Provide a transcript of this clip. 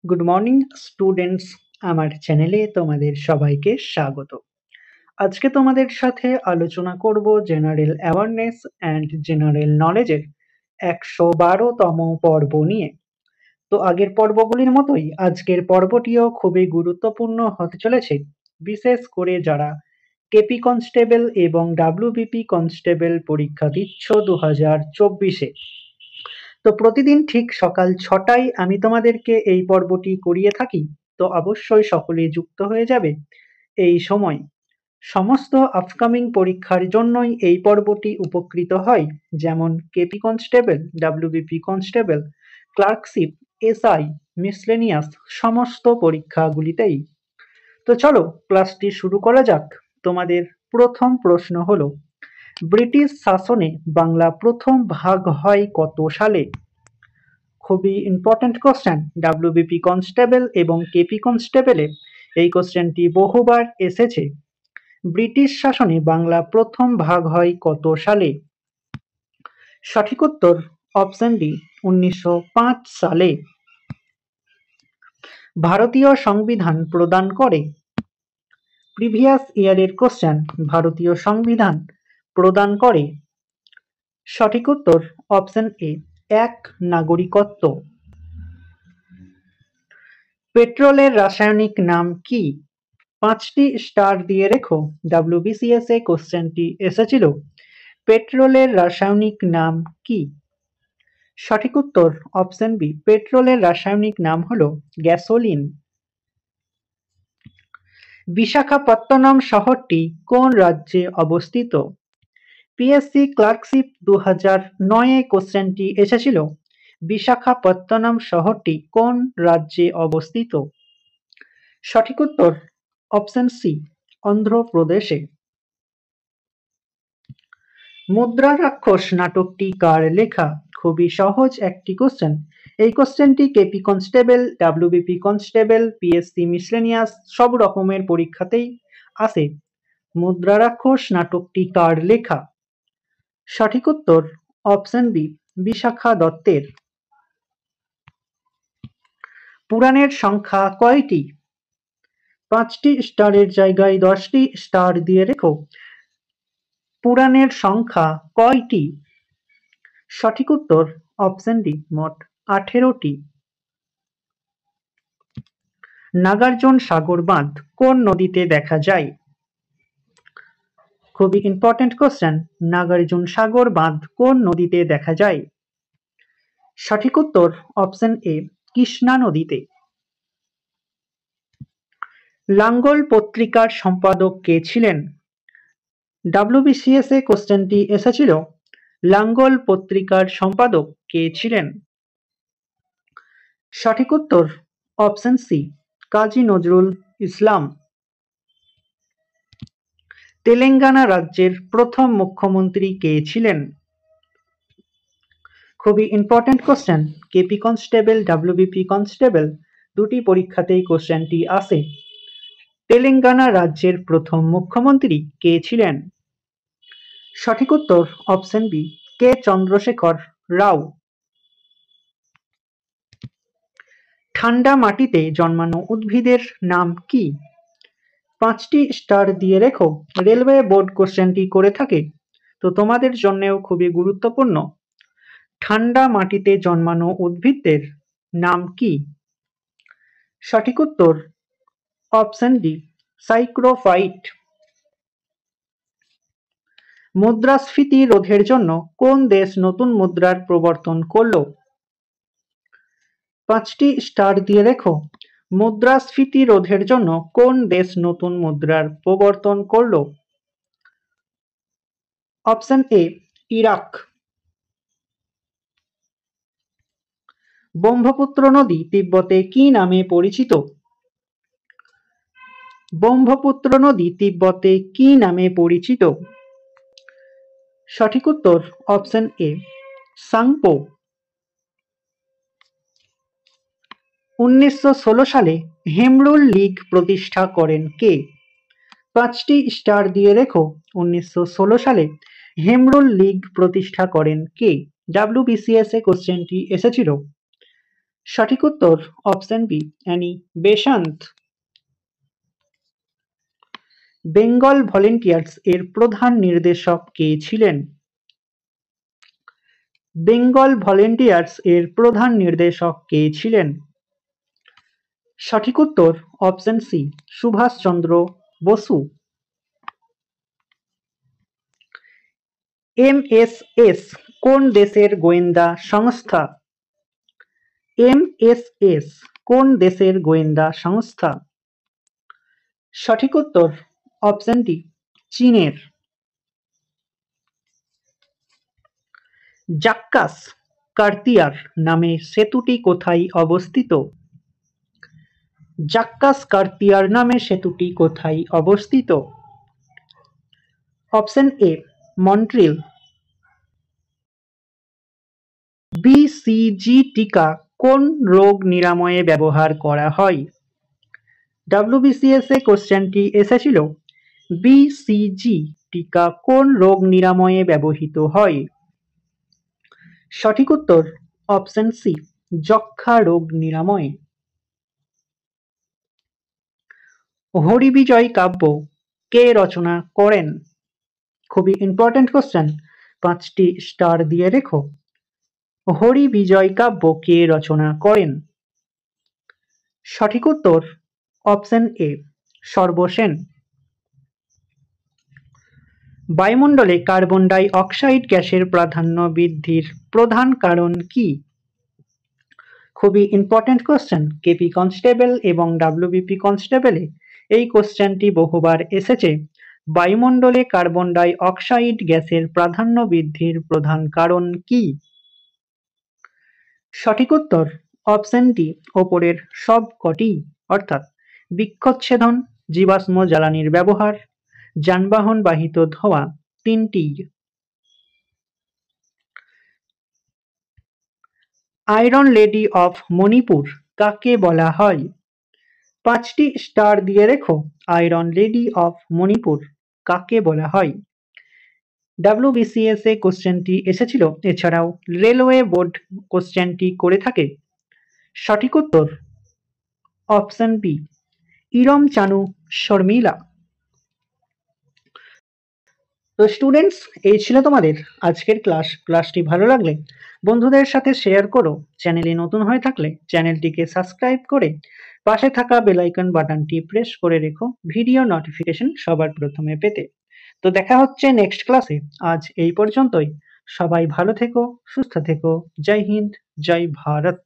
Good morning students, আমার চ্যানেলে তোমাদের সবাইকে স্বাগত। আজকে তোমাদের সাথে আলোচনা করব জেনারেল অ্যাওয়ারনেস অ্যান্ড জেনারেল নলেজের 112তম পর্ব নিয়ে। তো আগের পর্বগুলির মতোই আজকের পর্বটিও খুবই গুরুত্বপূর্ণ হতে চলেছে, বিশেষ করে যারা কেপি কনস্টেবল এবং ডাব্লিউবিপি কনস্টেবল পরীক্ষা দিচ্ছ 2024-এ। তো প্রতিদিন ঠিক সকাল 6টায় আমি তোমাদেরকে এই পর্বটি করিয়ে থাকি। তো অবশ্যই সকলে যুক্ত হয়ে যাবে এই সময়। সমস্ত আপকামিং পরীক্ষার জন্যই এই পর্বটি উপকৃত হয়, যেমন KP constable, WBP constable, clerkship, SI, miscellaneous সমস্ত পরীক্ষাগুলিতেই। তো চলো ক্লাসটি শুরু করা যাক। তোমাদের প্রথম প্রশ্ন হলো, ব্রিটিশ শাসনে বাংলা প্রথম ভাগ হয় কত সালে? খুবই ইম্পর্টেন্ট কোশ্চেন। ডাব্লিউবিপি কনস্টেবল এবং কেপি কনস্টেবলে এই কোশ্চেনটি বহুবার এসেছে। ব্রিটিশ শাসনে বাংলা প্রথম ভাগ হয় কত সালে? সঠিক উত্তর অপশন ডি, 1905 সালে। ভারতীয় সংবিধান প্রদান করে। প্রিভিয়াস ইয়ারের কোশ্চেন, ভারতীয় সংবিধান প্রদান করে। সঠিক উত্তর অপশন এ, এক নাগরিকত্ব। পেট্রোলের রাসায়নিক নাম কি? 5টি স্টার দিয়ে রেখো। ডাব্লিউবিসিএস এ কোশ্চেনটি এসেছিল। পেট্রোলের রাসায়নিক নাম কি? সঠিক উত্তর অপশন বি, পেট্রোলের রাসায়নিক নাম হলো গ্যাসোলিন। বিশাখাপত্তনম শহরটি কোন রাজ্যে অবস্থিত? পিএসসি ক্লার্কশিপ 2009-এ কোশ্চেনটি এসেছিল। বিশাখাপত্তনম শহরটি কোন রাজ্যে অবস্থিত? সঠিক উত্তর অপশন সি, অন্ধ্রপ্রদেশে। মুদ্রা রাক্ষস নাটকটি কার লেখা? খুবই সহজ একটি কোশ্চেন। এই কোশ্চেনটি KP constable, WBP constable, PSC miscellaneous সব রকমের পরীক্ষাতেই আসে। মুদ্রা রাক্ষস নাটকটি কার লেখা? সঠিক উত্তর অপশন বি, বিশাখা দত্তের। পুরাণের সংখ্যা কয়টি? 5টি স্টারের জায়গায় 10টি স্টার দিয়ে রেখো। পুরাণের সংখ্যা কয়টি? সঠিক উত্তর অপশন ডি, মোট 18টি। নাগার্জুন সাগর বাঁধ কোন নদীতে দেখা যায়? খুবই ইম্পর্টেন্ট কোশ্চেন। নাগার্জুন সাগর বাঁধ কোন নদীতে দেখা যায়? সঠিক উত্তর অপশন এ, কৃষ্ণা নদীতে। লাঙ্গল পত্রিকার সম্পাদক কে ছিলেন? ডাব্লিউবিসিএস এ কোশ্চেনটি এসেছিল। লাঙ্গল পত্রিকার সম্পাদক কে ছিলেন? সঠিক উত্তর অপশন সি, কাজী নজরুল ইসলাম। তেলেঙ্গানা রাজ্যের প্রথম মুখ্যমন্ত্রী কে ছিলেন? খুবই important question. KP constable, WBP constable দুটি পরীক্ষাতেই কোশ্চেনটি আসে। তেলেঙ্গানা রাজ্যের প্রথম মুখ্যমন্ত্রী কে ছিলেন? সঠিক উত্তর অপশন বি, কে চন্দ্রশেখর রাও। ঠান্ডা মাটিতে জন্মানো উদ্ভিদের নাম কি? 5টি স্টার দিয়ে রেখো। রেলওয়ে বোর্ড কোশ্চেনটি করে থাকে, তো তোমাদের জন্যেও খুবই গুরুত্বপূর্ণ। ঠান্ডা মাটিতে জন্মানো উদ্ভিদের নাম কি? সঠিক উত্তর অপশন ডি, সাইক্রোফাইট। মুদ্রাস্ফীতি রোধের জন্য কোন দেশ নতুন মুদ্রার প্রবর্তন করল? 5টি স্টার দিয়ে রেখো। মুদ্রাস্ফীতি রোধের জন্য কোন দেশ নতুন মুদ্রার প্রবর্তন করল? Option A, Iraq. ব্রহ্মপুত্র নদী তিব্বতে কি নামে পরিচিত? ব্রহ্মপুত্র নদী তিব্বতে কি নামে পরিচিত? সঠিক উত্তর অপশন এ, সাংপো। 1916 সালে হেমরুল লীগ প্রতিষ্ঠা করেন কে? 5টি স্টার দিয়ে রেখো। 1916 সালে হেমরুল লীগ প্রতিষ্ঠা করেন কে? ডাব্লিউবিসিএস এ কোশ্চেনটি এসেছিল। সঠিক উত্তর option B, Annie Besant. Bengal volunteers এর প্রধান নির্দেশক কে ছিলেন? বেঙ্গল ভলেন্টিয়ার্স এর প্রধান নির্দেশক কে ছিলেন? সঠিক উত্তর option C, Subhashchandra Basu. MSS কোন দেশের গোয়েন্দা সংস্থা? এমএসএস কোন দেশের গোয়েন্দা সংস্থা? সঠিক উত্তর অপশন ডি, চীনের। জাক্কাস কার্তিয়ার নামে সেতুটি কোথায় অবস্থিত? জাক্কাস কার্তিয়ার নামে সেতুটি কোথায় অবস্থিত? Option A, Montreal. বিসিজি টিকা কোন রোগ নিরাময়ে ব্যবহার করা হয়? ডাব্লিউবিসিএস এ কোশ্চেনটি এসেছিল, বিসিজি টিকা কোন রোগ নিরাময়ে ব্যবহৃত হয়? সঠিক উত্তর অপশন সি, যক্ষ্মা রোগ নিরাময়। হরিবিজয় কাব্য কে রচনা করেন? খুবই ইম্পর্টেন্ট কোশ্চেন, 5টি স্টার দিয়ে রেখো। হরিবিজয় কাব্য কে রচনা করেন? সঠিক উত্তর অপশন এ, সর্বসেন। বায়ুমণ্ডলে কার্বন ডাই অক্সাইড গ্যাসের প্রাধান্য বৃদ্ধির প্রধান কারণ কি? খুবই ইম্পর্টেন্ট কোশ্চেন, কেপি কনস্টেবল এবং ডাব্লিউবিপি কনস্টেবলে এই কোশ্চেনটি বহুবার এসেছে। বায়ুমণ্ডলে কার্বন ডাই অক্সাইড গ্যাসের প্রাধান্য বৃদ্ধির প্রধান কারণ কি? সঠিক উত্তর অপশন ডি, ওপরের সব কটি, অর্থাৎ বৃক্ষচ্ছেদন, জীবাশ্ম জ্বালানির ব্যবহার, যানবাহন বাহিত ধোঁয়া, তিনটি। আয়রন লেডি অফ মণিপুর কাকে বলা হয়? 5টি স্টার দিয়ে রেখো, আয়রন লেডি অফ মণিপুর কাকে বলা হয়? ডাব্লিউবিসিএস এ কোশ্চেনটি এসেছিল, এছাড়াও রেলওয়ে বোর্ড কোশ্চেনটি করে থাকে। সঠিক উত্তর অপশন বি, ইরম চানু শর্মিলা। তো স্টুডেন্টস, এই ছিল তোমাদের আজকের ক্লাসটি ভালো লাগলে বন্ধুদের সাথে শেয়ার করো। চ্যানেলে নতুন হয়ে থাকলে চ্যানেলটিকে সাবস্ক্রাইব করে পাশে থাকা বেল আইকন বাটনটি প্রেস করে রেখো ভিডিও নোটিফিকেশন সবার প্রথমে পেতে। তো দেখা হচ্ছে নেক্সট ক্লাসে। আজ এই পর্যন্তই। সবাই ভালো থেকো, সুস্থ থেকো। জয় হিন্দ, জয় ভারত।